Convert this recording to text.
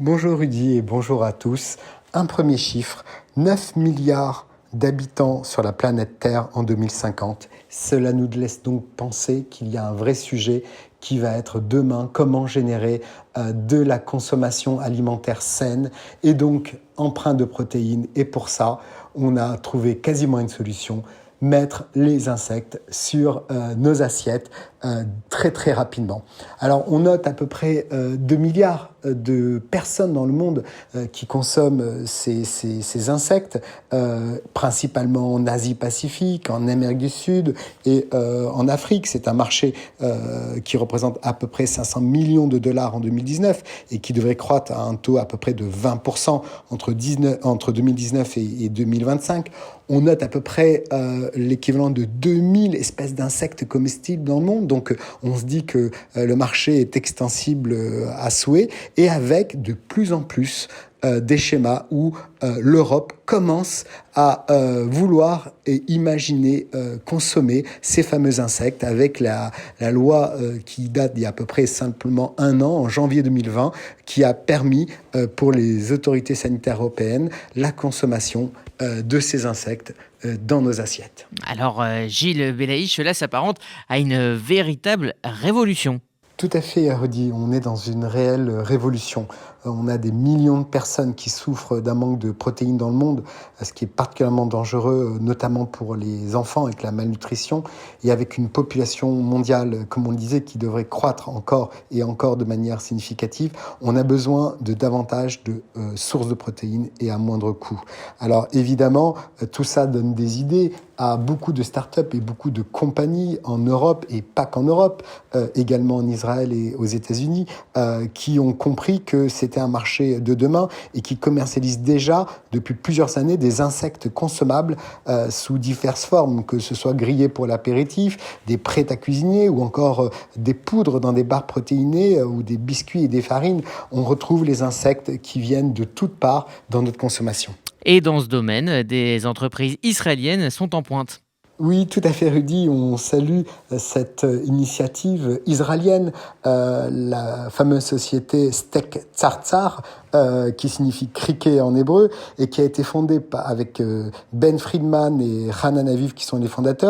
Bonjour Rudy et bonjour à tous. Un premier chiffre, 9 milliards d'habitants sur la planète Terre en 2050. Cela nous laisse donc penser qu'il y a un vrai sujet qui va être demain, comment générer de la consommation alimentaire saine et donc empreinte de protéines. Et pour ça, on a trouvé quasiment une solution, mettre les insectes sur nos assiettes très très rapidement. Alors on note à peu près 2 milliards de personnes dans le monde qui consomment ces insectes, principalement en Asie-Pacifique, en Amérique du Sud et en Afrique. C'est un marché qui représente à peu près 500 millions de dollars en 2019 et qui devrait croître à un taux à peu près de 20% entre 2019 et 2025. On note à peu près l'équivalent de 2000 espèces d'insectes comestibles dans le monde. Donc, on se dit que le marché est extensible à souhait et avec de plus en plus des schémas où l'Europe commence à vouloir et imaginer consommer ces fameux insectes avec la loi qui date d'il y a à peu près simplement un an, en janvier 2020, qui a permis pour les autorités sanitaires européennes la consommation de ces insectes dans nos assiettes. Alors, Gilles Belaïch, cela s'apparente à une véritable révolution. Tout à fait, Rudy. On est dans une réelle révolution. On a des millions de personnes qui souffrent d'un manque de protéines dans le monde, ce qui est particulièrement dangereux, notamment pour les enfants avec la malnutrition, et avec une population mondiale, comme on le disait, qui devrait croître encore et encore de manière significative. On a besoin de davantage de sources de protéines et à moindre coût. Alors évidemment, tout ça donne des idées à beaucoup de startups et beaucoup de compagnies en Europe, et pas qu'en Europe, également en Israël et aux États-Unis, qui ont compris que c'était un marché de demain et qui commercialisent déjà depuis plusieurs années des insectes consommables sous diverses formes, que ce soit grillés pour l'apéritif, des prêts à cuisiner ou encore des poudres dans des barres protéinées ou des biscuits et des farines. On retrouve les insectes qui viennent de toutes parts dans notre consommation. Et dans ce domaine, des entreprises israéliennes sont en pointe. Oui, tout à fait, Rudy. On salue cette initiative israélienne, la fameuse société Steak Tzar, qui signifie criquet en hébreu, et qui a été fondée avec Ben Friedman et Hanan Aviv, qui sont les fondateurs.